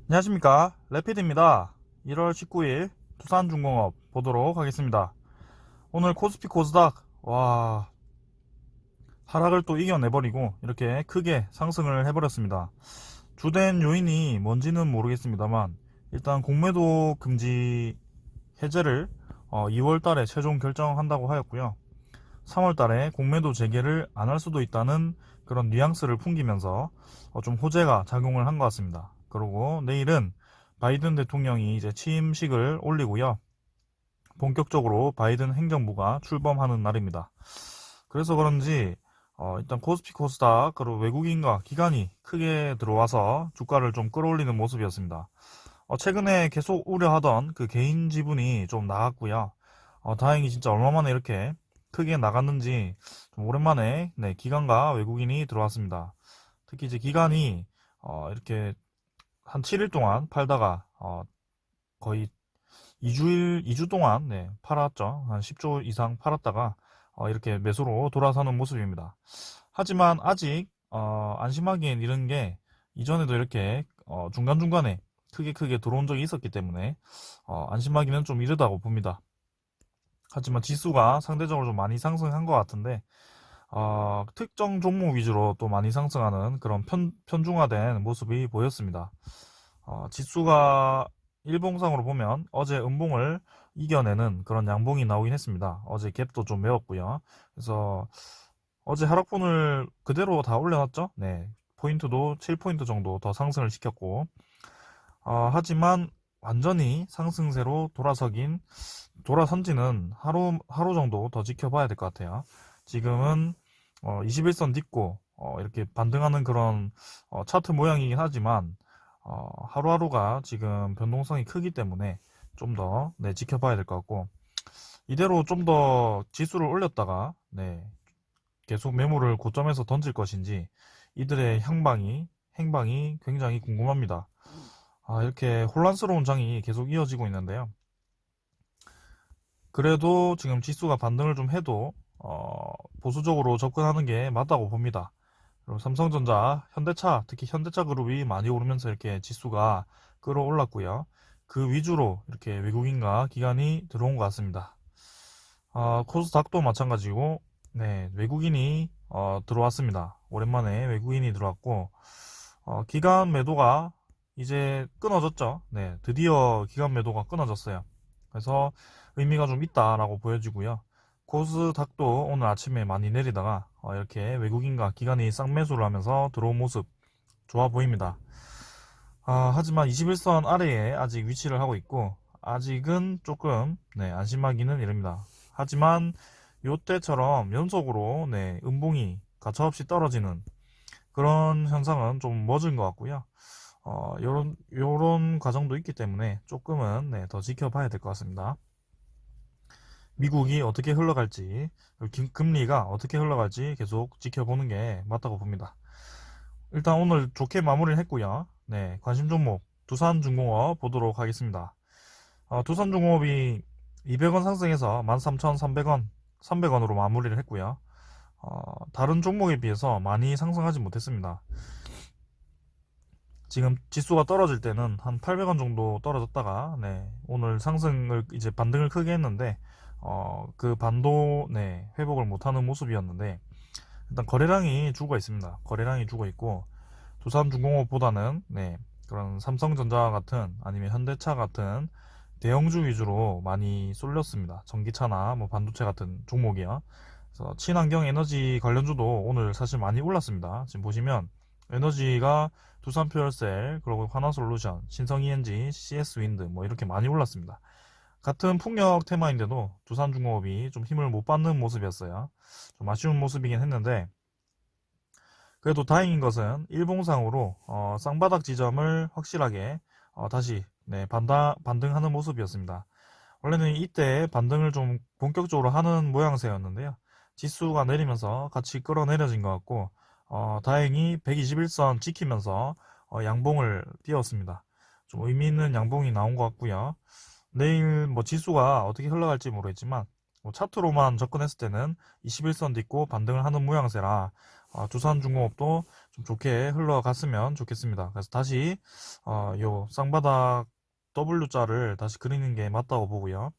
안녕하십니까, 레피드입니다. 1월 19일 두산중공업 보도록 하겠습니다. 오늘 코스피 코스닥 하락을 또 이겨내버리고 이렇게 크게 상승을 해버렸습니다. 주된 요인이 뭔지는 모르겠습니다만 일단 공매도 금지 해제를 2월 달에 최종 결정한다고 하였고요. 3월 달에 공매도 재개를 안 할 수도 있다는 그런 뉘앙스를 풍기면서 좀 호재가 작용을 한 것 같습니다. 그리고 내일은 바이든 대통령이 이제 취임식을 올리고요. 본격적으로 바이든 행정부가 출범하는 날입니다. 그래서 그런지 일단 코스피 코스닥 그리고 외국인과 기관이 크게 들어와서 주가를 좀 끌어올리는 모습이었습니다. 최근에 계속 우려하던 그 개인 지분이 좀 나갔고요. 다행히 진짜 얼마 만에 이렇게 크게 나갔는지 좀 오랜만에 기관과 외국인이 들어왔습니다. 특히 이제 기관이 이렇게 한 7일 동안 팔다가 거의 2주 동안 팔았죠. 한 10조 이상 팔았다가 이렇게 매수로 돌아서는 모습입니다. 하지만 아직 안심하기엔 이런 게 이전에도 이렇게 중간중간에 크게 들어온 적이 있었기 때문에 안심하기는 좀 이르다고 봅니다. 하지만 지수가 상대적으로 좀 많이 상승한 것 같은데 특정 종목 위주로 또 많이 상승하는 그런 편중화된 모습이 보였습니다. 지수가 일봉상으로 보면 어제 음봉을 이겨내는 그런 양봉이 나오긴 했습니다. 어제 갭도 좀 메웠고요. 그래서 어제 하락분을 그대로 다 올려놨죠. 네, 포인트도 7포인트 정도 더 상승을 시켰고 하지만 완전히 상승세로 돌아선지는 하루 정도 더 지켜봐야 될 것 같아요. 지금은 21선 딛고 이렇게 반등하는 그런 차트 모양이긴 하지만 하루하루가 지금 변동성이 크기 때문에 좀 더 지켜봐야 될 것 같고 이대로 좀 더 지수를 올렸다가 계속 매물을 고점에서 던질 것인지 이들의 행방이 굉장히 궁금합니다. 이렇게 혼란스러운 장이 계속 이어지고 있는데요. 그래도 지금 지수가 반등을 좀 해도 보수적으로 접근하는 게 맞다고 봅니다. 그리고 삼성전자, 현대차, 특히 현대차 그룹이 많이 오르면서 이렇게 지수가 끌어올랐고요. 그 위주로 이렇게 외국인과 기관이 들어온 것 같습니다. 코스닥도 마찬가지고, 외국인이 들어왔습니다. 오랜만에 외국인이 들어왔고, 기관 매도가 이제 끊어졌죠. 드디어 기관 매도가 끊어졌어요. 그래서 의미가 좀 있다라고 보여지고요. 코스닥도 오늘 아침에 많이 내리다가 이렇게 외국인과 기관이 쌍매수를 하면서 들어온 모습 좋아 보입니다. 하지만 21선 아래에 아직 위치를 하고 있고 아직은 조금 안심하기는 이릅니다. 하지만 요때처럼 연속으로 음봉이 가차없이 떨어지는 그런 현상은 좀 멎은 것 같고요. 요런 과정도 있기 때문에 조금은 더 지켜봐야 될 것 같습니다. 미국이 어떻게 흘러갈지, 금리가 어떻게 흘러갈지 계속 지켜보는 게 맞다고 봅니다. 일단 오늘 좋게 마무리를 했고요. 관심 종목 두산중공업 보도록 하겠습니다. 두산중공업이 200원 상승해서 13,300원, 300원으로 마무리를 했고요. 다른 종목에 비해서 많이 상승하지 못했습니다. 지금 지수가 떨어질 때는 한 800원 정도 떨어졌다가 오늘 상승을 이제 반등을 크게 했는데 그 반도 회복을 못하는 모습이었는데 일단 거래량이 죽어 있습니다. 거래량이 죽어 있고 두산중공업보다는 그런 삼성전자 같은 아니면 현대차 같은 대형주 위주로 많이 쏠렸습니다. 전기차나 뭐 반도체 같은 종목이요. 그래서 친환경 에너지 관련주도 오늘 사실 많이 올랐습니다. 지금 보시면 에너지가 두산퓨얼셀, 그리고 환화솔루션, 신성ENG, CS윈드 뭐 이렇게 많이 올랐습니다. 같은 풍력 테마인데도 두산중공업이 좀 힘을 못 받는 모습이었어요. 좀 아쉬운 모습이긴 했는데 그래도 다행인 것은 일봉상으로 쌍바닥 지점을 확실하게 다시 반등하는 모습이었습니다. 원래는 이때 반등을 좀 본격적으로 하는 모양새였는데요. 지수가 내리면서 같이 끌어내려진 것 같고 다행히 121선 지키면서 양봉을 띄웠습니다. 좀 의미 있는 양봉이 나온 것 같고요. 내일 뭐 지수가 어떻게 흘러갈지 모르겠지만 차트로만 접근했을 때는 21선 딛고 반등을 하는 모양새라 두산중공업도 좀 좋게 흘러갔으면 좋겠습니다. 그래서 다시 요 쌍바닥 W자를 다시 그리는 게 맞다고 보고요.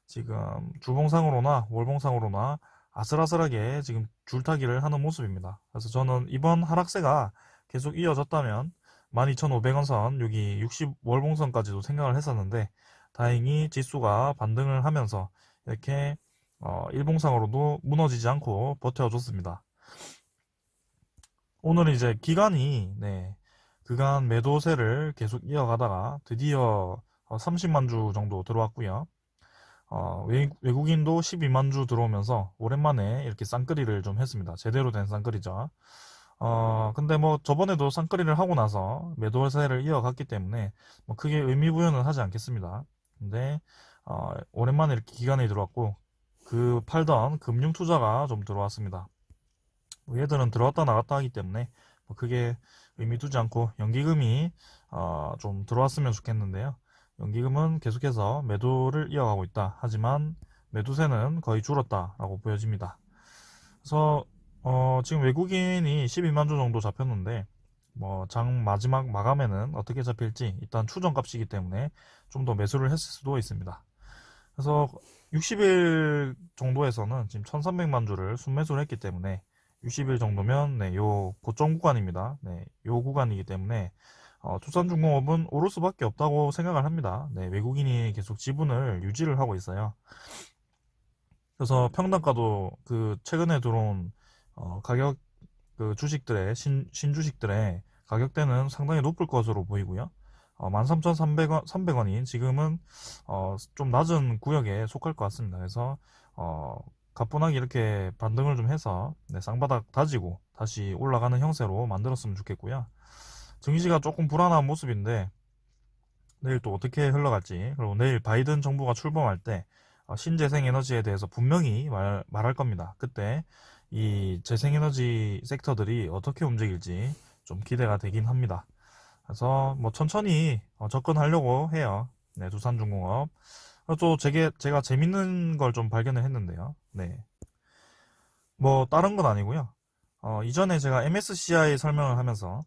지금 주봉상으로나 월봉상으로나 아슬아슬하게 지금 줄타기를 하는 모습입니다. 그래서 저는 이번 하락세가 계속 이어졌다면 12,500원 선 여기 60 월봉선까지도 생각을 했었는데 다행히 지수가 반등을 하면서 이렇게 일봉상으로도 무너지지 않고 버텨줬습니다. 오늘은 이제 기간이 그간 매도세를 계속 이어가다가 드디어 30만 주 정도 들어왔고요. 외국인도 12만 주 들어오면서 오랜만에 이렇게 쌍끌이를 좀 했습니다. 제대로 된 쌍끌이죠. 근데 뭐 저번에도 쌍끌이를 하고 나서 매도세를 이어갔기 때문에 뭐 크게 의미 부여는 하지 않겠습니다. 근데 오랜만에 이렇게 기간이 들어왔고 그 팔던 금융 투자가 좀 들어왔습니다. 뭐 얘들은 들어왔다 나갔다 하기 때문에 뭐 크게 의미 두지 않고 연기금이 좀 들어왔으면 좋겠는데요. 연기금은 계속해서 매도를 이어가고 있다. 하지만 매도세는 거의 줄었다라고 보여집니다. 그래서 지금 외국인이 12만 주 정도 잡혔는데 뭐 장 마지막 마감에는 어떻게 잡힐지 일단 추정값이기 때문에 좀 더 매수를 했을 수도 있습니다. 그래서 60일 정도에서는 지금 1300만 주를 순매수를 했기 때문에 60일 정도면 요 고점 구간입니다. 요 구간이기 때문에 두산중공업은 오를 수밖에 없다고 생각을 합니다. 외국인이 계속 지분을 유지를 하고 있어요. 그래서 평단가도 그 최근에 들어온 가격 그 주식들의 신주식들의 가격대는 상당히 높을 것으로 보이고요. 13,300원, 300원이 지금은 좀 낮은 구역에 속할 것 같습니다. 그래서 가뿐하게 이렇게 반등을 좀 해서 쌍바닥 다지고 다시 올라가는 형태로 만들었으면 좋겠고요. 증시가 조금 불안한 모습인데 내일 또 어떻게 흘러갈지, 그리고 내일 바이든 정부가 출범할 때 신재생에너지에 대해서 분명히 말할 겁니다. 그때 이 재생에너지 섹터들이 어떻게 움직일지 좀 기대가 되긴 합니다. 그래서 뭐 천천히 접근하려고 해요. 두산중공업. 또 제가 재밌는 걸 좀 발견을 했는데요. 뭐 다른 건 아니고요. 이전에 제가 MSCI 설명을 하면서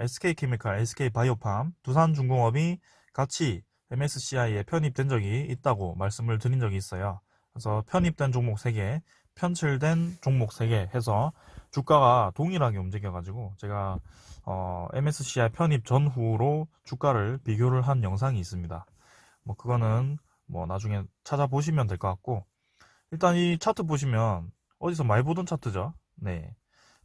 SK케미칼, SK바이오팜, 두산중공업이 같이 MSCI에 편입된 적이 있다고 말씀을 드린 적이 있어요. 그래서 편입된 종목 3개, 편출된 종목 3개 해서 주가가 동일하게 움직여가지고 제가 MSCI 편입 전후로 주가를 비교를 한 영상이 있습니다. 뭐 그거는 뭐 나중에 찾아보시면 될 것 같고, 일단 이 차트 보시면 어디서 많이 보던 차트죠.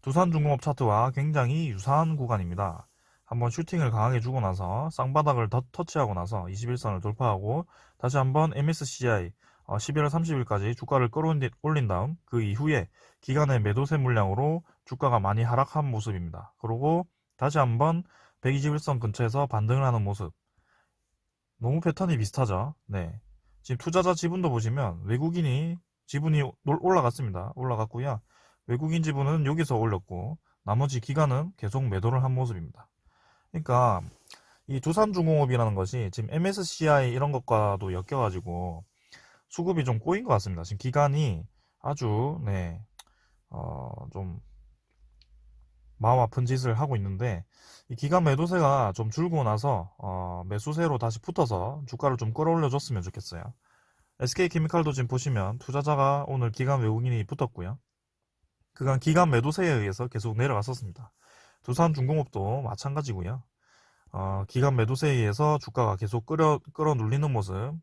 두산중공업 차트와 굉장히 유사한 구간입니다. 한번 슈팅을 강하게 주고 나서 쌍바닥을 터치하고 나서 21선을 돌파하고 다시 한번 MSCI 11월 30일까지 주가를 끌어올린 다음 그 이후에 기간의 매도세 물량으로 주가가 많이 하락한 모습입니다. 그리고 다시 한번 121선 근처에서 반등을 하는 모습. 너무 패턴이 비슷하죠. 지금 투자자 지분도 보시면 외국인이 지분이 올라갔습니다. 올라갔고요. 외국인 지분은 여기서 올렸고 나머지 기관은 계속 매도를 한 모습입니다. 그러니까 이 두산중공업이라는 것이 지금 MSCI 이런 것과도 엮여가지고 수급이 좀 꼬인 것 같습니다. 지금 기간이 아주 좀 마음 아픈 짓을 하고 있는데 이 기간 매도세가 좀 줄고 나서 매수세로 다시 붙어서 주가를 좀 끌어올려 줬으면 좋겠어요. SK케미칼도 지금 보시면 투자자가 오늘 기간 외국인이 붙었고요. 그간 기간 매도세에 의해서 계속 내려갔었습니다. 두산중공업도 마찬가지고요. 기간 매도세에 의해서 주가가 계속 끌어눌리는 모습.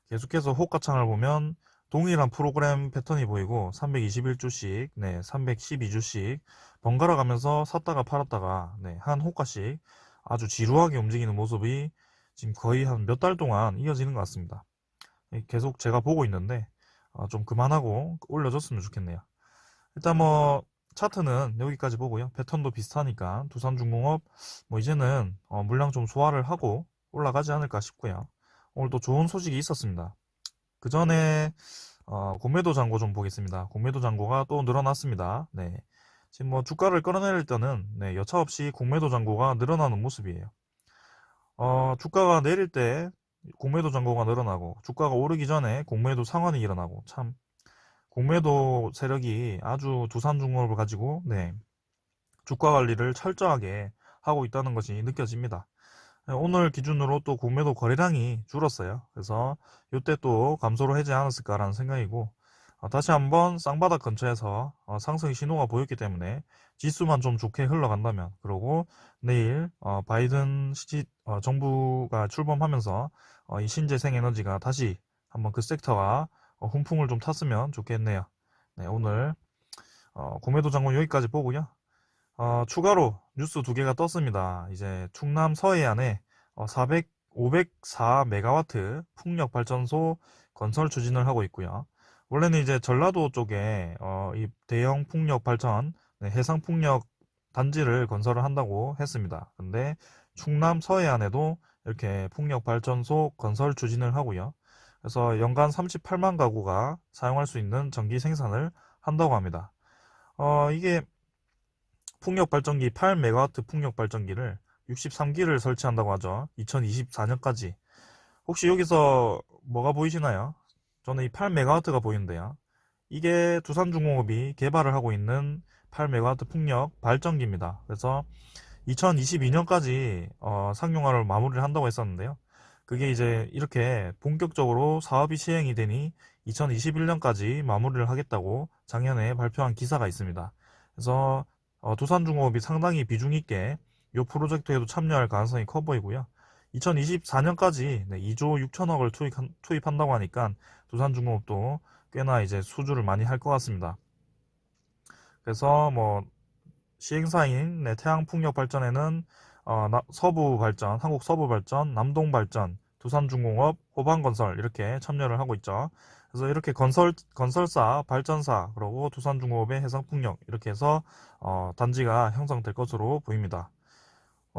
계속해서 호가창을 보면 동일한 프로그램 패턴이 보이고 321주씩, 312주씩 번갈아 가면서 샀다가 팔았다가 한 호가씩 아주 지루하게 움직이는 모습이 지금 거의 한 몇 달 동안 이어지는 것 같습니다. 계속 제가 보고 있는데 좀 그만하고 올려줬으면 좋겠네요. 일단 뭐 차트는 여기까지 보고요. 패턴도 비슷하니까 두산중공업 뭐 이제는 물량 좀 소화를 하고 올라가지 않을까 싶고요. 오늘 또 좋은 소식이 있었습니다. 그 전에 공매도 잔고 좀 보겠습니다. 공매도 잔고가 또 늘어났습니다. 지금 뭐 주가를 끌어내릴 때는 여차없이 공매도 잔고가 늘어나는 모습이에요. 주가가 내릴 때 공매도 잔고가 늘어나고 주가가 오르기 전에 공매도 상환이 일어나고 참 공매도 세력이 아주 두산중공업을 가지고 주가 관리를 철저하게 하고 있다는 것이 느껴집니다. 오늘 기준으로 또 공매도 거래량이 줄었어요. 그래서 이때 또 감소를 하지 않았을까라는 생각이고, 다시 한번 쌍바닥 근처에서 상승의 신호가 보였기 때문에 지수만 좀 좋게 흘러간다면, 그리고 내일 바이든 정부가 출범하면서 이 신재생 에너지가 다시 한번 그 섹터가 훈풍을 좀 탔으면 좋겠네요. 네, 오늘 공매도 장군 여기까지 보고요. 추가로 뉴스 두 개가 떴습니다. 이제 충남 서해안에 504메가와트 풍력 발전소 건설 추진을 하고 있고요. 원래는 이제 전라도 쪽에 이 대형 풍력 발전, 네, 해상 풍력 단지를 건설을 한다고 했습니다. 근데 충남 서해안에도 이렇게 풍력 발전소 건설 추진을 하고요. 그래서 연간 38만 가구가 사용할 수 있는 전기 생산을 한다고 합니다. 이게 풍력 발전기 8메가와트 풍력 발전기를 63기를 설치한다고 하죠. 2024년까지. 혹시 여기서 뭐가 보이시나요? 저는 이 8메가와트가 보이는데요. 이게 두산중공업이 개발을 하고 있는 8메가와트 풍력 발전기입니다. 그래서 2022년까지 상용화를 마무리를 한다고 했었는데요. 그게 이제 이렇게 본격적으로 사업이 시행이 되니 2021년까지 마무리를 하겠다고 작년에 발표한 기사가 있습니다. 그래서 두산중공업이 상당히 비중 있게 이 프로젝트에도 참여할 가능성이 커 보이고요. 2024년까지 2조 6천억을 투입한다고 하니까 두산중공업도 꽤나 이제 수주를 많이 할 것 같습니다. 그래서 뭐 시행사인 태양풍력발전에는 서부발전, 한국서부발전, 남동발전, 두산중공업, 호반건설 이렇게 참여를 하고 있죠. 그래서 이렇게 건설사, 발전사, 그리고 두산중공업의 해상풍력 이렇게 해서 단지가 형성될 것으로 보입니다.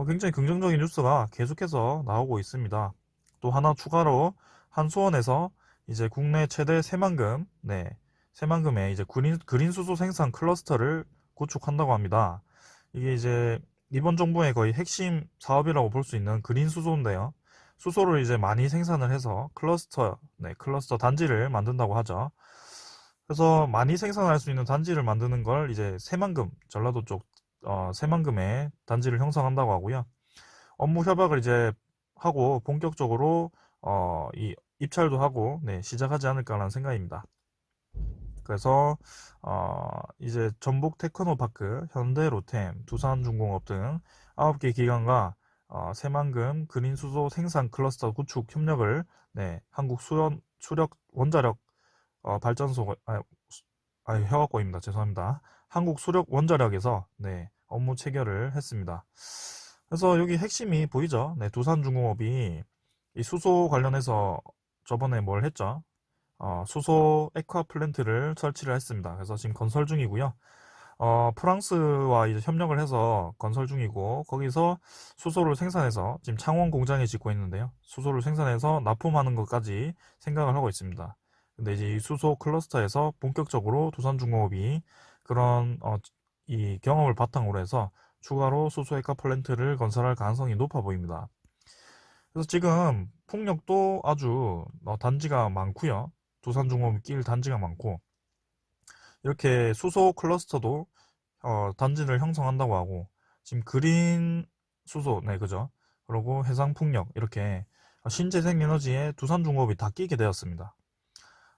굉장히 긍정적인 뉴스가 계속해서 나오고 있습니다. 또 하나 추가로 한수원에서 이제 국내 최대 새만금, 새만금의 이제 그린 수소 생산 클러스터를 구축한다고 합니다. 이게 이제 이번 정부의 거의 핵심 사업이라고 볼 수 있는 그린 수소인데요. 수소를 이제 많이 생산을 해서 클러스터 단지를 만든다고 하죠. 그래서 많이 생산할 수 있는 단지를 만드는 걸 이제 새만금, 전라도 쪽 새만금에 단지를 형성한다고 하고요. 업무 협약을 이제 하고 본격적으로 이 입찰도 하고 시작하지 않을까라는 생각입니다. 그래서 이제 전북 테크노파크, 현대 로템, 두산중공업 등 9개 기관과 새만금 그린수소 생산 클러스터 구축 협력을 한국 수력 원자력 발전소 혀가 꼬입니다. 죄송합니다. 한국 수력 원자력에서 업무 체결을 했습니다. 그래서 여기 핵심이 보이죠? 두산중공업이 이 수소 관련해서 저번에 뭘 했죠? 수소 액화 플랜트를 설치를 했습니다. 그래서 지금 건설 중이고요. 프랑스와 이제 협력을 해서 건설 중이고, 거기서 수소를 생산해서 지금 창원 공장에 짓고 있는데요. 수소를 생산해서 납품하는 것까지 생각을 하고 있습니다. 근데 이제 이 수소 클러스터에서 본격적으로 두산중공업이 그런 이 경험을 바탕으로 해서 추가로 수소 액화 플랜트를 건설할 가능성이 높아 보입니다. 그래서 지금 풍력도 아주 단지가 많고요. 두산중공업이 낄 단지가 많고, 이렇게 수소 클러스터도 단지를 형성한다고 하고, 지금 그린 수소, 그죠? 그리고 해상풍력 이렇게 신재생 에너지에 두산중공업이 다 끼게 되었습니다.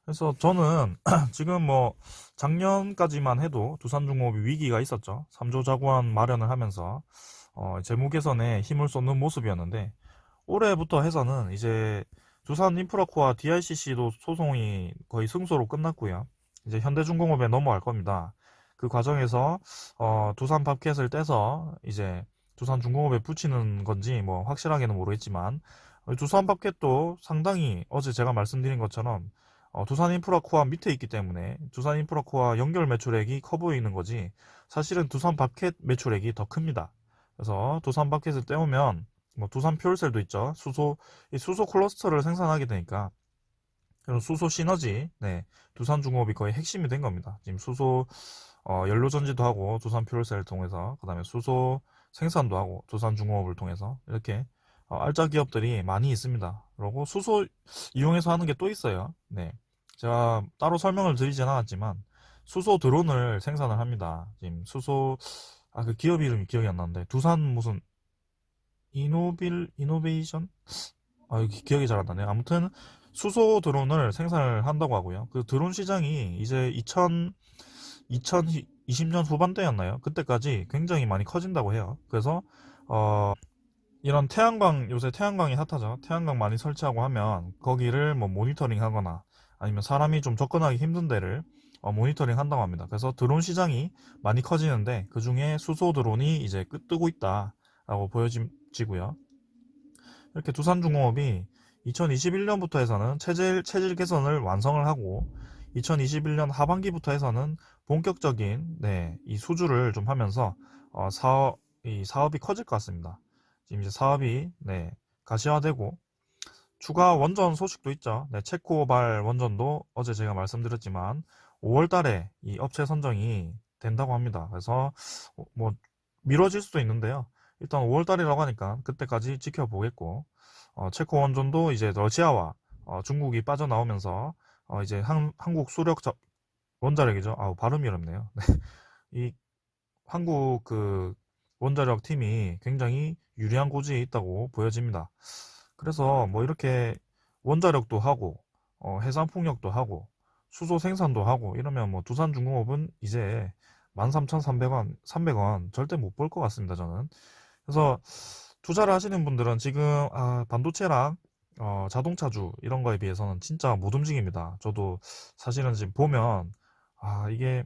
그래서 저는 지금 뭐 작년까지만 해도 두산중공업이 위기가 있었죠. 3조 자구안 마련을 하면서 재무 개선에 힘을 쏟는 모습이었는데, 올해부터 해서는 이제 두산인프라코아 DICC도 소송이 거의 승소로 끝났고요. 이제 현대중공업에 넘어갈 겁니다. 그 과정에서 두산 밥켓을 떼서 이제 두산중공업에 붙이는 건지 뭐 확실하게는 모르겠지만, 두산 밥켓도 상당히 어제 제가 말씀드린 것처럼 두산인프라코아 밑에 있기 때문에 두산인프라코아 연결 매출액이 커 보이는 거지, 사실은 두산 밥켓 매출액이 더 큽니다. 그래서 두산 밥켓을 떼오면 뭐 두산 퓨얼셀도 있죠. 이 수소 클러스터를 생산하게 되니까 그런 수소 시너지, 두산중공업이 거의 핵심이 된 겁니다. 지금 수소 연료 전지도 하고 두산 퓨얼셀을 통해서, 그다음에 수소 생산도 하고 두산중공업을 통해서 이렇게 알짜 기업들이 많이 있습니다. 그리고 수소 이용해서 하는 게 또 있어요. 제가 따로 설명을 드리진 않았지만 수소 드론을 생산을 합니다. 지금 수소 그 기업 이름이 기억이 안 나는데, 두산 무슨, 이노베이션? 이게 기억이 잘 안 나네요. 아무튼, 수소 드론을 생산을 한다고 하고요. 그 드론 시장이 이제 2020년 후반대였나요? 그때까지 굉장히 많이 커진다고 해요. 그래서, 이런 태양광, 요새 태양광이 핫하죠. 태양광 많이 설치하고 하면 거기를 뭐 모니터링 하거나 아니면 사람이 좀 접근하기 힘든 데를 모니터링 한다고 합니다. 그래서 드론 시장이 많이 커지는데 그 중에 수소 드론이 이제 뜨고 있다라고 보여지고요. 이렇게 두산중공업이 2021년부터 해서는 체질 개선을 완성을 하고 2021년 하반기부터 해서는 본격적인 이 수주를 좀 하면서 이 사업이 커질 것 같습니다. 지금 이제 사업이 가시화되고 추가 원전 소식도 있죠. 체코발 원전도 어제 제가 말씀드렸지만 5월 달에 이 업체 선정이 된다고 합니다. 그래서 뭐 미뤄질 수도 있는데요. 일단 5월 달이라고 하니까 그때까지 지켜보겠고 체코 원전도 이제 러시아와 중국이 빠져나오면서 이제 한국 수력 원자력이죠. 발음이 어렵네요. 이 한국 그 원자력 팀이 굉장히 유리한 고지에 있다고 보여집니다. 그래서 뭐 이렇게 원자력도 하고 해상풍력도 하고 수소 생산도 하고 이러면 뭐 두산중공업은 이제 13,300원, 300원 절대 못 볼 것 같습니다, 저는. 그래서 투자를 하시는 분들은 지금 반도체랑 자동차주 이런 거에 비해서는 진짜 못 움직입니다. 저도 사실은 지금 보면 이게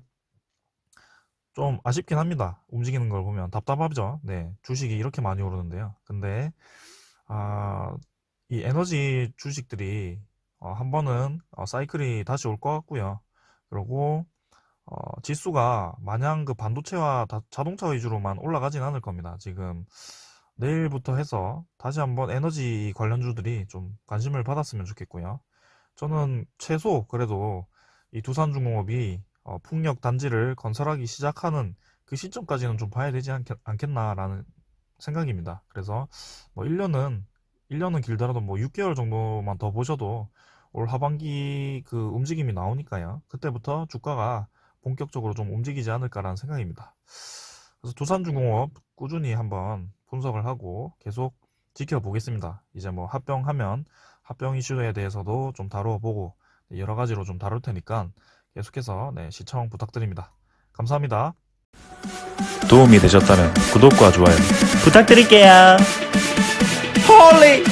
좀 아쉽긴 합니다. 움직이는 걸 보면 답답하죠. 주식이 이렇게 많이 오르는데요. 근데 이 에너지 주식들이 한 번은 사이클이 다시 올 것 같고요. 그리고 지수가 마냥 그 반도체와 자동차 위주로만 올라가진 않을 겁니다. 지금 내일부터 해서 다시 한번 에너지 관련주들이 좀 관심을 받았으면 좋겠고요. 저는 최소 그래도 이 두산중공업이 풍력 단지를 건설하기 시작하는 그 시점까지는 좀 봐야 되지 않겠나라는 생각입니다. 그래서 뭐 1년은 길더라도 뭐 6개월 정도만 더 보셔도 올 하반기 그 움직임이 나오니까요. 그때부터 주가가 본격적으로 좀 움직이지 않을까라는 생각입니다. 그래서 두산중공업 꾸준히 한번 분석을 하고 계속 지켜보겠습니다. 이제 뭐 합병하면 합병 이슈에 대해서도 좀 다뤄보고 여러 가지로 좀 다룰 테니까 계속해서 시청 부탁드립니다. 감사합니다. 도움이 되셨다면 구독과 좋아요 부탁드릴게요. 홀리